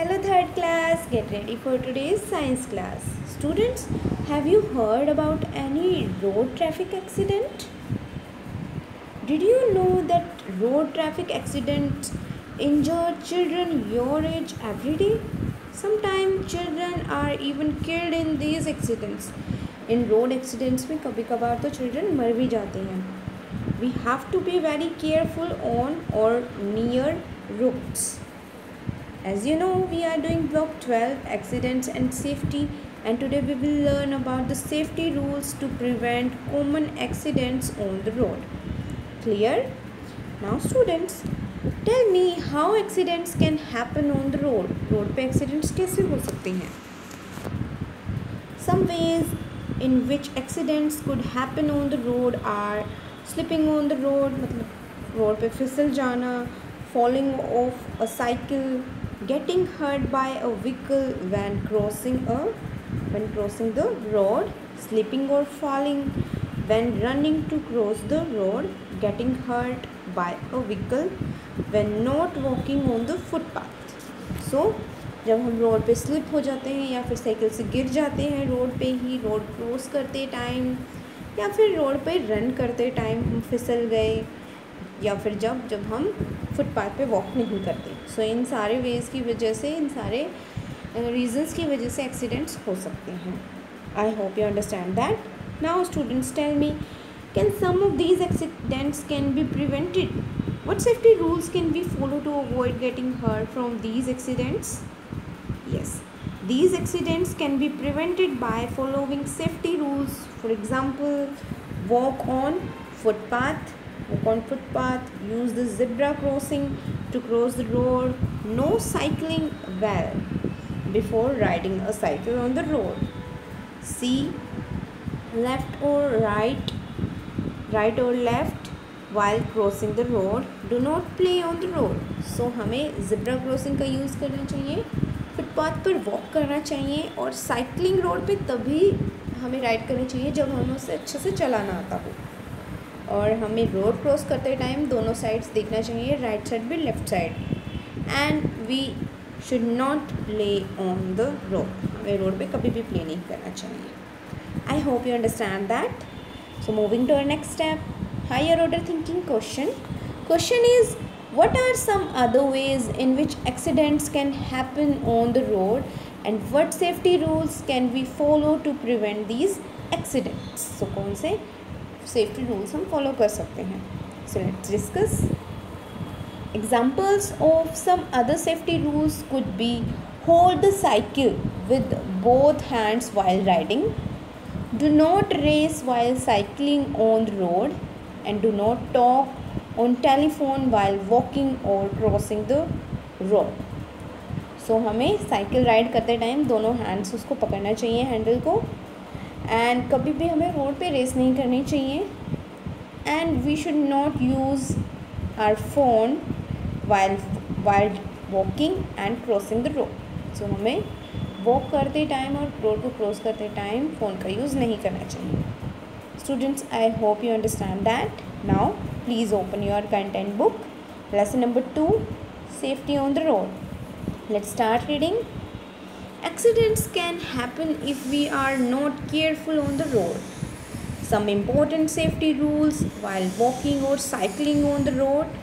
Hello third class, get ready for today's science class. Students, have you heard about any road traffic accident? Did you know that road traffic accidents injure children your age every day? Sometimes children are even killed in these accidents. In road accidents में कभी कभार तो children मर भी जाते हैं. We have to be very careful on or near roads. As you know, we are doing block 12 accidents and safety, and today we will learn about the safety rules to prevent common accidents on the road. Clear? Now students, tell me how accidents can happen on the road. Road पे accidents कैसे हो सकते हैं? Some ways in which accidents could happen on the road are slipping on the road, मतलब road पे फिसल जाना, falling off a cycle, getting hurt by a vehicle when crossing the road, slipping or falling when running to cross the road, getting hurt by a vehicle when not walking on the footpath. So जब हम road pay slip हो जाते हैं या फिर cycle से गिर जाते हैं रोड पे ही, रोड क्रॉस करते टाइम, या फिर रोड पे रन करते टाइम हम फिसल गए, या फिर जब हम फुटपाथ पे वॉक नहीं करते. सो इन सारे वेज़ की वजह से, इन सारे रीजंस की वजह से एक्सीडेंट्स हो सकते हैं. I hope you understand that. Now students tell me, can some of these accidents can be prevented? What safety rules can be follow to avoid getting hurt from these accidents? Yes, these accidents can be prevented by following safety rules. For example, walk on footpath, use the zebra crossing to cross the road, no cycling well before riding a cycle on the road, see left or right or left while crossing the road, do not play on the road. So हमें zebra crossing का use करना चाहिए, footpath पर walk करना चाहिए, और cycling road पे तभी हमें राइड करनी चाहिए जब हमें उसे अच्छे से चलाना आता हो. और हमें रोड क्रॉस करते टाइम दोनों साइड्स देखना चाहिए, राइट साइड भी left side. And we should not play on the road. हमें रोड पे कभी भी प्ले नहीं करना चाहिए. I hope you understand that. So moving to our next step, higher order thinking question is, what are some other ways in which accidents can happen on the road, and what safety rules can we follow to prevent these accidents? So कौन से safety rules हम follow कर सकते हैं? So let's discuss. Examples of some other safety rules could be: hold the cycle with both hands while riding, do not race while cycling on the road, and do not talk on telephone while walking or crossing the road. So हमें cycle ride करते time दोनों hands उसको पकड़ना चाहिए, handle को, and कभी भी हमें रोड पे रेस नहीं करनी चाहिए, and we should not use our phone while walking and crossing the road. So हमें वॉक करते टाइम और रोड को क्रॉस करते टाइम फ़ोन का यूज़ नहीं करना चाहिए. Students, I hope you understand that. Now, please open your content book. Lesson number 2, Safety on the Road. Let's start reading. Accidents can happen if we are not careful on the road. Some important safety rules while walking or cycling on the road.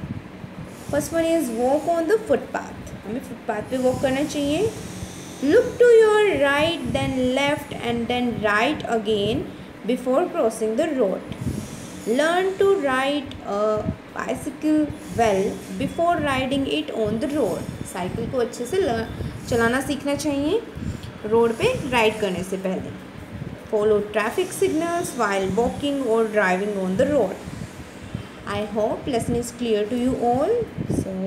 First one is walk on the footpath. हमें footpath पे walk करना चाहिए. Look to your right, then left, and then right again before crossing the road. Learn to ride a bicycle well before riding it on the road. Cycle को अच्छे से चलाना सीखना चाहिए रोड पे राइड करने से पहले. Follow traffic signals while walking or driving on the road. I hope lesson is clear to you all. So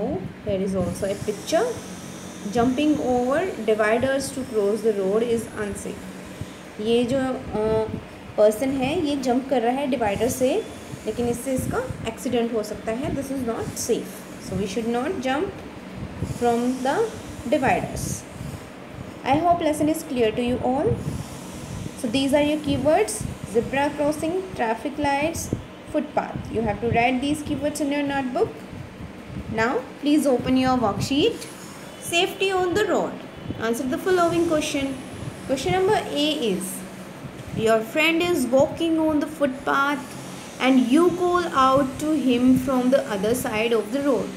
here is also a picture. Jumping over dividers to cross the road is unsafe. ये जो person है ये jump कर रहा है divider से, लेकिन इससे इसका एक्सीडेंट हो सकता है. This is not safe. So we should not jump from the dividers. I hope lesson is clear to you all. So these are your keywords: zebra crossing, traffic lights, footpath. You have to write these keywords in your notebook. Now please open your worksheet. safety on the road. Answer the following question. Question number A is, your friend is walking on the footpath and you call out to him from the other side of the road.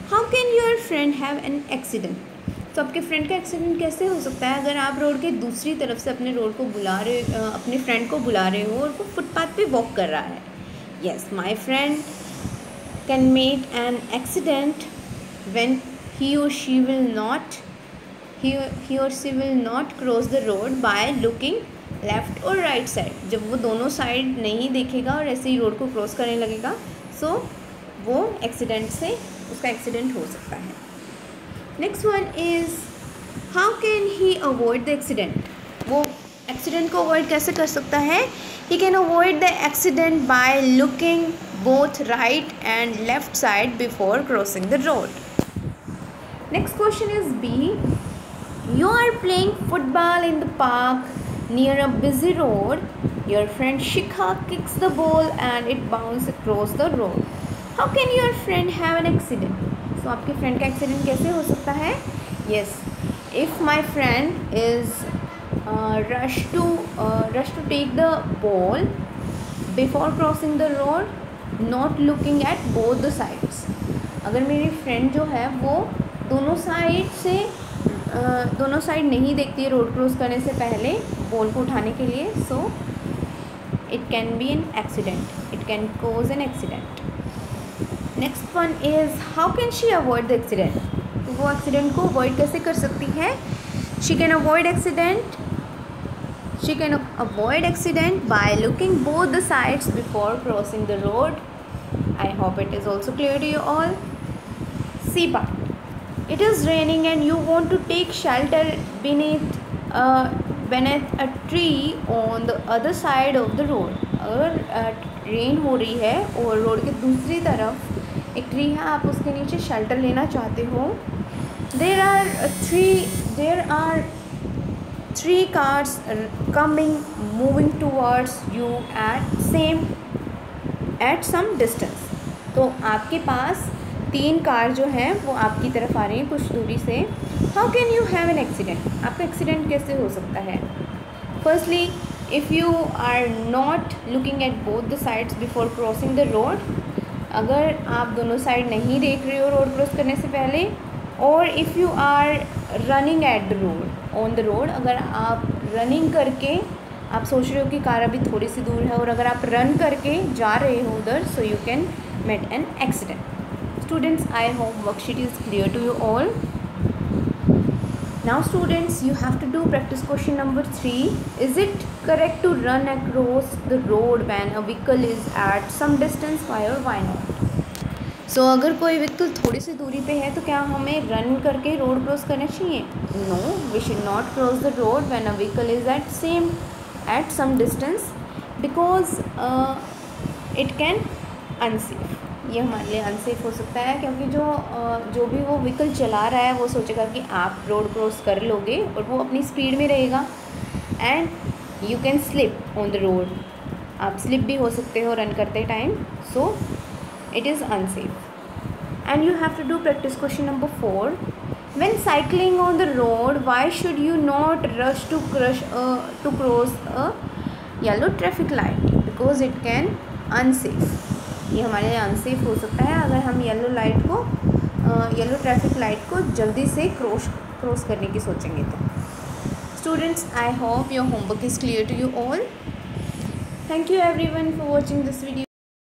How can your friend have an accident? तो आपके friend का accident कैसे हो सकता है अगर आप road के दूसरी तरफ से अपने रोड को अपने फ्रेंड को बुला रहे हो और वो फुटपाथ पे वॉक कर रहा है. Yes, my friend can make an accident when he or she will not cross the road by looking left और राइट साइड. जब वो दोनों साइड नहीं देखेगा और ऐसे ही रोड को क्रॉस करने लगेगा, सो वो एक्सीडेंट से उसका एक्सीडेंट हो सकता है. Next one is, how can he avoid the accident? वो एक्सीडेंट को अवॉइड कैसे कर सकता है? He can avoid the accident by looking both right and left side before crossing the road. Next question is B, you are playing football in the park near a busy road. Your friend Shikha kicks the ball and it bounces across the road. How can your friend have an accident? So आपके friend का accident कैसे हो सकता है? Yes, if my friend is rush to take the ball before crossing the road, not looking at both the sides. अगर मेरी friend जो है वो दोनों साइड नहीं देखती है रोड क्रॉस करने से पहले बॉल को उठाने के लिए, so it can be an accident, it can cause an accident. Next one is, how can she avoid the accident? तो वो एक्सीडेंट को अवॉइड कैसे कर सकती है? She can avoid accident by looking both the sides before crossing the road. I hope it is also clear to you all. C part, it is raining and you want to take shelter beneath a tree on the other side of the road. अगर rain हो रही है और road के दूसरी तरफ एक tree है, आप उसके नीचे शेल्टर लेना चाहते हो. there are three cars moving towards you at some distance. तो आपके पास 3 कार जो हैं वो आपकी तरफ आ रही हैं कुछ दूरी से. How can you have an accident? आपका एक्सीडेंट कैसे हो सकता है? Firstly, if you are not looking at both the sides before crossing the road, अगर आप दोनों साइड नहीं देख रहे हो रोड क्रॉस करने से पहले, और if you are running at the road on the road, अगर आप रनिंग करके आप सोच रहे हो कि कार अभी थोड़ी सी दूर है और अगर आप रन करके जा रहे हो उधर, so you can met an accident. Students, I hope worksheet is clear to you all. Now students, you have to do practice question number 3. Is it correct to run across the road when a vehicle is at some distance? Why or why not? So अगर कोई vehicle थोड़ी सी दूरी पे है तो क्या हमें run करके रोड क्रॉस करना चाहिए? No, we should not cross the road when a vehicle is at some distance because it can unsafe. ये हमारे लिए अनसेफ हो सकता है क्योंकि जो भी वो व्हीकल चला रहा है वो सोचेगा कि आप रोड क्रॉस कर लोगे और वो अपनी स्पीड में रहेगा and you can slip on the road. आप स्लिप भी हो सकते हो रन करते time, so it is unsafe. And you have to do practice question number 4. When cycling on the road, why should you not rush to cross a yellow traffic light? Because it can unsafe. ये हमारे लिए unsafe हो सकता है अगर हम yellow traffic light को जल्दी से क्रॉस करने की सोचेंगे तो. Students, I hope your homework is clear to you all. Thank you everyone for watching this video.